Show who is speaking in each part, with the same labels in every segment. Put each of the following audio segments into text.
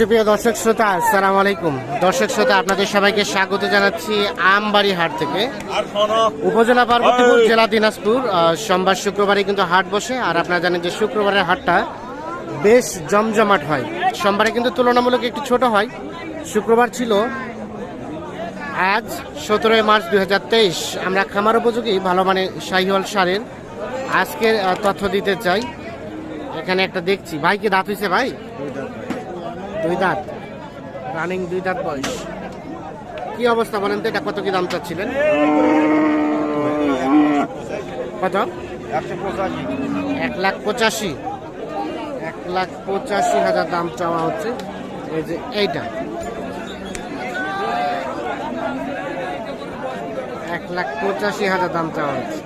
Speaker 1: সুপ্রিয় দর্শক শ্রোতা, আসসালামু আলাইকুম। দর্শক শ্রোতা, আপনাদের সবাইকে স্বাগত জানাচ্ছি আমবাড়ি হাট থেকে। উপজেলা পার্বতীপুর, জেলা দিনাজপুর। সোমবার শুক্রবারে কিন্তু হাট বসে। আর আপনারা জানেন যে শুক্রবারের হাটটা বেশ জমজমাট হয়। সোমবারে কিন্তু তুলনামূলক একটু ছোট হয়। শুক্রবার ছিল আজ 17 মার্চ 2023। আমরা খামার উপযোগী ভালো মানে শাহিওয়াল সারের আজকের তথ্য দিতে চাই। এখানে একটা দেখছি, ভাই কি দাঁত হয়েছে? ভাই দুই দাঁত, রানিং 2 দাঁত বয়স। কি অবস্থা বলেন তো, এটা কত কি দাম চাচ্ছিলেন? কত? 1,85,000। 1,85,000 দাম চাওয়া হচ্ছে। এই যে এইটা 1,85,000 দাম চাওয়া হচ্ছে।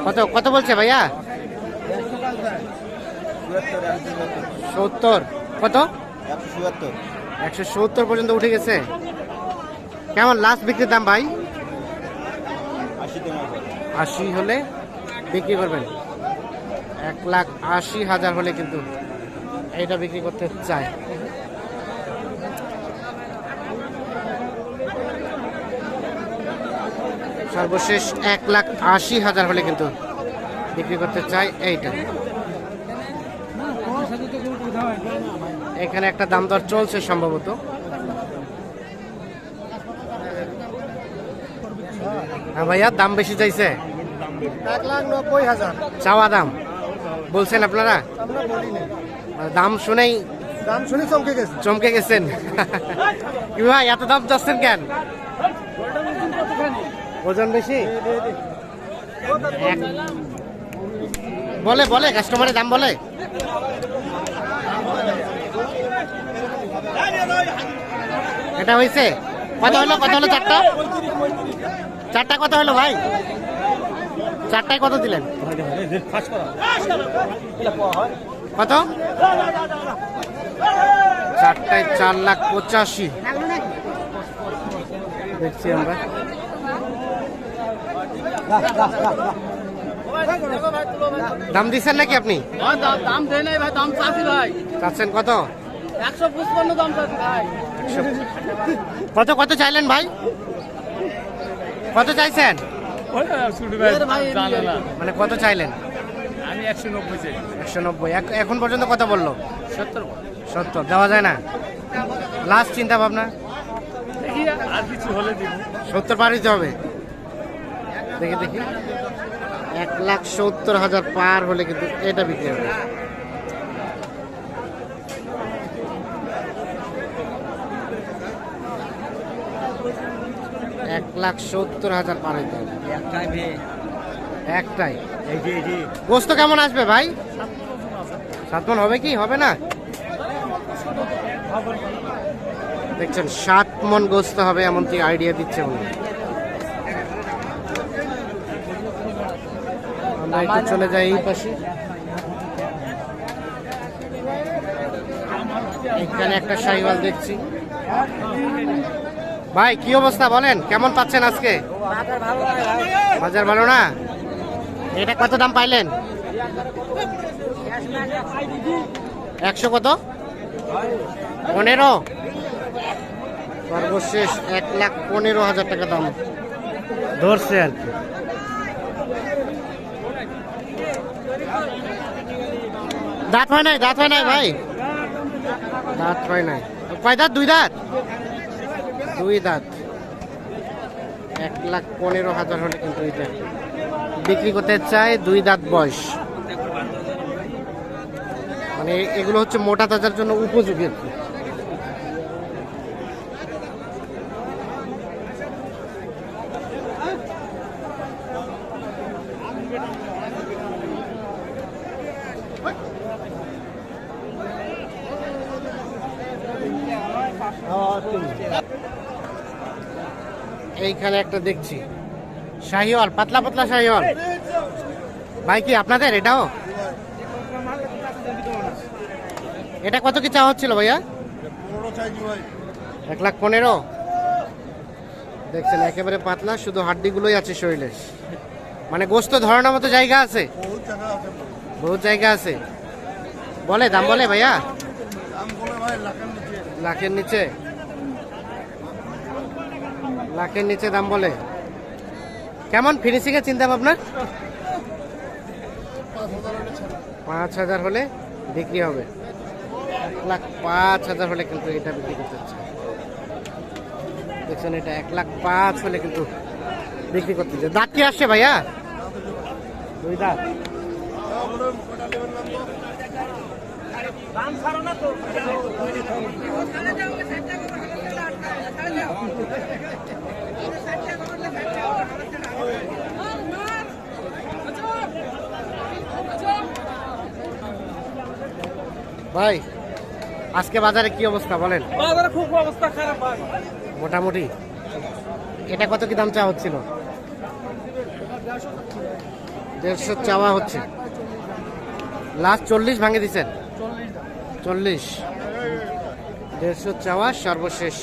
Speaker 1: কত কত বলছে ভাইয়া? 70। কত? 170 পর্যন্ত উঠে গেছে। কেমন লাস্ট বিক্রির দাম ভাই? 80 হলে বিক্রি করবেন। 1,80,000 হলে কিন্তু এইটা বিক্রি করতে চাই। সর্বশেষ 1,80,000 হলে কিন্তু বিক্রি করতে চাই এইটা। এখানে একটা দাম দর চলছে সম্ভবত। হ্যাঁ ভাইয়া, দাম বেশি চাইছে।
Speaker 2: 1,90,000
Speaker 1: চাওয়া দাম বলছেন আপনারা? দাম শুনেই চমকে গেছেন। কি ভাই, এত দাম চাচ্ছেন কেন? ওজন বেশি? বলে বলে কাস্টমারের দাম বলে। এটা হয়েছে কত হলো? কত হলো চারটা? চারটা কত হলো ভাই? চারটায় কত দিলেন? কত? চারটায় 4,85,000 দেখছি আমরা। দাম দিচ্ছেন নাকি আপনি?
Speaker 2: দাম দেয় নাই ভাই, দাম চাচ্ছি ভাই।
Speaker 1: চাচ্ছেন কত?
Speaker 2: 155 দাম চাচ্ছি ভাই।
Speaker 1: কত কত চাইলেন ভাই? কত চাইছেন? মানে কত চাইলেন?
Speaker 2: আমি 190 চাই।
Speaker 1: 190। এখন পর্যন্ত কত বললো? 70 দেওয়া যায় না? লাস্ট চিন্তা ভাবনা?
Speaker 2: দেখি আর কিছু হলে দিব।
Speaker 1: 70 পার দিতে হবে। দেখি দেখি, 1,70,000 পার হলে কিন্তু এটা বিক্রি হবে। $1,70,000 পার হইতে হবে। একটাই। গোস্ত কেমন আসবে ভাই? 7 মণ হবে কি হবে না? দেখছেন 7 মণ গোস্ত হবে এমনকি আইডিয়া দিচ্ছে উনি। আমরা একটু চলে যাই এই পাশে। এখানে একটা শাহিওয়াল দেখছি। ভাই কি অবস্থা বলেন, কেমন পাচ্ছেন আজকে? বাজার ভালো না? এটা কত দাম পাইলেন? 100 কত? 15। সর্বশেষ 1,15,000 টাকা দাম ধরছে আর কি। দাঁত হয় নাই? দাঁত হয় নাই ভাই? দাঁত হয় নাই। কয় দাঁত? 2 দাঁত। 2 দাঁত। 1,15,000 হলে কিন্তু এটা বিক্রি করতে চায়। 2 দাঁত বয়স। মানে এগুলো হচ্ছে মোটা তাজার জন্য উপযোগী আর কি। এইখানে একটা দেখছি শাহিওয়াল, পাতলা পাতলা শাহিওয়াল। ভাই কি আপনাদের এটাও? এটা কত কি চাওয়া হচ্ছিল ভাইয়া? 1,15,000। দেখছেন একেবারে পাতলা, শুধু হাড্ডিগুলোই আছে শরীরে। মানে গোস্ত ধরানোর মতো জায়গা আছে, বহুত জায়গা আছে। বলে দাম বলে ভাইয়া লাখের নিচে লাখের নিচে দাম বলে। কেমন ফিনিশিং এর চিন্তা ভাবনা? 5,000 হলে বিক্রি হবে। 1,05,000 হলে কিন্তু এটা বিক্রি করতে হচ্ছে। দেখছেন এটা 1,05,000 হলে কিন্তু বিক্রি করতে হচ্ছে। দাঁত কি আসছে ভাইয়া? 2 দাঁত। ভাই আজকে বাজারে কি অবস্থা বলেন?
Speaker 2: বাজারে খুব অবস্থা খারাপ ভাই।
Speaker 1: মোটামুটি এটা কত কি দাম চাওয়া হচ্ছিল? 150 চাওয়া হচ্ছে। লাস্ট 40 ভাঙে দিচ্ছেন? 40 150 চাওয়া, সর্বশেষ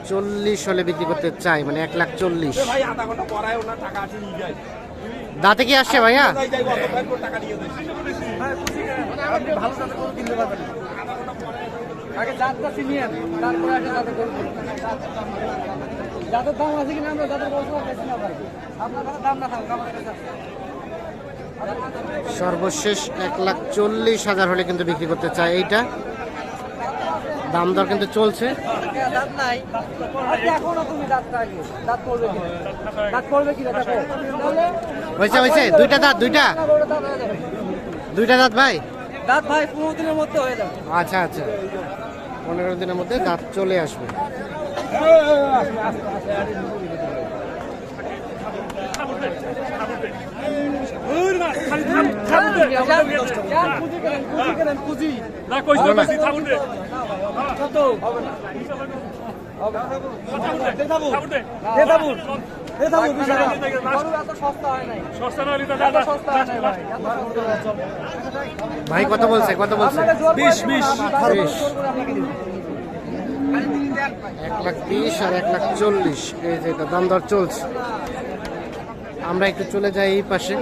Speaker 1: 40 হলে বিক্রি করতে চাই, মানে 1,40,000।
Speaker 2: ভাই আধা ঘন্টা পড়ায় ওনা টাকা আছে নিয়ে যায়।
Speaker 1: দাঁতে কি আসছে ভাইয়া?
Speaker 2: যাই যাই অত ভাই টাকা দিয়ে দেয়। আপনি ভালো জাতের গরু কিনতে পারবেন। আগে জাতটা চিনিয়েন, তারপরে আগে জাতের গরু কিনবেন। জাতের দাম আছে কিনা আমরা জাতের গরু বেশি না ভাই। আপনার কাছে দাম না থাকুক আমার কাছে আছে।
Speaker 1: সর্বশেষ 1,40,000 হলে কিন্তু বিক্রি করতে চাই। এইটা দাম দর কিন্তু চলছে।
Speaker 2: দাঁত নাই। এখনো তুমি দাঁতটা আগে দাঁত পড়বে কি? দাঁত পড়বে কি দাঁত?
Speaker 1: হয়েছে হয়েছে, দুইটা দাঁত, দুইটা দাঁত ভাই।
Speaker 2: দাঁত ভাই 15 দিনের মধ্যে হয়ে যাবে।
Speaker 1: আচ্ছা আচ্ছা, 15 দিনের মধ্যে দাঁত চলে আসবে। ভাই কত বলছে? কত বলছে?
Speaker 2: 20
Speaker 1: 1,20,000 আর 1,40,000, এই যে এটা দাম দর চলছে। আমরা একটু চলে যাই এই পাশে।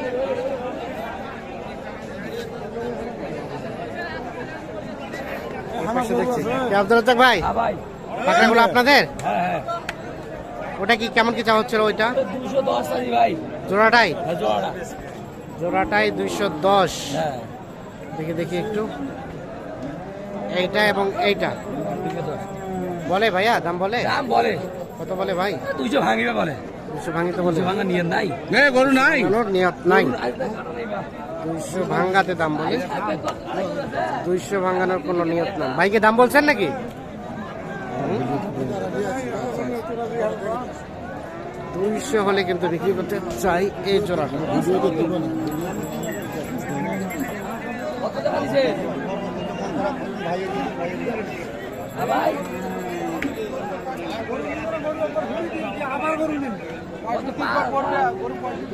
Speaker 1: এই পাশে দেখছি কি আব্দুল রাজ্জাক ভাই, পাকড়াগুলো আপনাদের? ওটা কি কেমন কি চাওয়া হচ্ছিল? ওইটা
Speaker 2: 210 ভাই।
Speaker 1: জোড়াটাই?
Speaker 2: জোড়া।
Speaker 1: জোড়াটাই 210। দেখি দেখি একটু, এইটা এবং এইটা বলে ভাইয়া দাম বলে?
Speaker 2: দাম বলে
Speaker 1: কত বলে ভাই?
Speaker 2: 200 ভাঙিবে বলে।
Speaker 1: 200 ভাঙি তো বলে?
Speaker 2: ভাঙা নিয়ত নাই। গরু নাই।
Speaker 1: কোনো নিয়ত নাই। 200 ভাঙাতে দাম বলে, 200 ভাঙানোর কোনো নিয়ত নাই। ভাইকে দাম বলছেন নাকি? 200 হলে কিন্তু বিক্রি করতে চাই এই জোড়াটা।
Speaker 2: কত টাকা দিছে? ভাই আবার গরু নিন। কত টাকা পড়বে গরু পড়বে?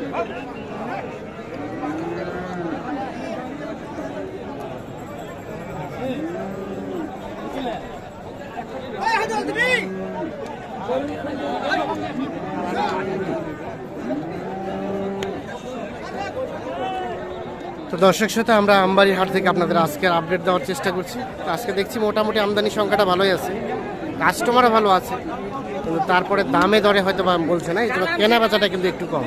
Speaker 1: তো দর্শক শ্রোতা, আমরা আমবাড়ি হাট থেকে আপনাদের আজকের আপডেট দেওয়ার চেষ্টা করছি। তো আজকে দেখছি মোটামুটি আমদানি সংখ্যাটা ভালোই আছে, কাস্টমারও ভালো আছে, কিন্তু তারপরে দামে দরে হয়তো বা বলছে না, এই জন্য কেনা বেচাটা কিন্তু একটু কম।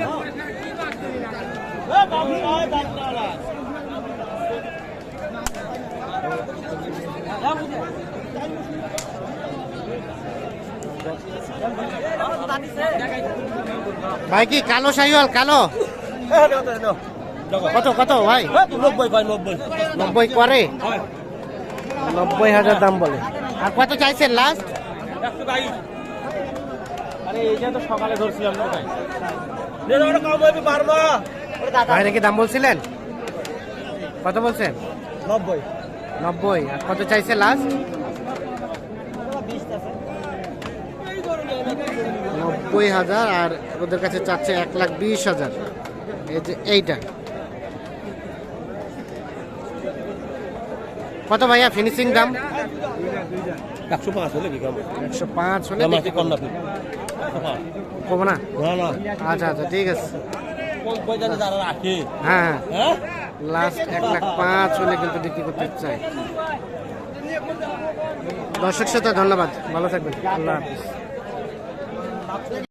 Speaker 1: ভাই কি কালো শাহিওয়াল? কালো কত কত ভাই?
Speaker 2: 90 ভাই 90।
Speaker 1: 90 করে? 90,000 দাম বলে। আর কত চাইছেন লাস্ট?
Speaker 2: 122। আরে এইটা তো সকালে ধরছিলাম না ভাই।
Speaker 1: ভাই নাকি দাম বলছিলেন? কত বলছেন?
Speaker 2: 90।
Speaker 1: 90। আর কত চাইছে লাস্ট? 90,000। আর ওদের কাছে চাচ্ছে 1,20,000। এই যে এইটা কত ভাইয়া ফিনিশিং দাম?
Speaker 2: 105 হলে কি কম?
Speaker 1: 105 হলে
Speaker 2: দাম আছে কম না।
Speaker 1: কম না?
Speaker 2: না না।
Speaker 1: আচ্ছা আচ্ছা, ঠিক আছে।
Speaker 2: কোন পয়সা যারা রাখে?
Speaker 1: হ্যাঁ হ্যাঁ,
Speaker 2: হ্যাঁ
Speaker 1: লাস্ট 1,05,000 হলে কিন্তু বিক্রি করতে চাই। দর্শক শ্রোতা ধন্যবাদ, ভালো থাকবেন, আল্লাহ হাফিজ।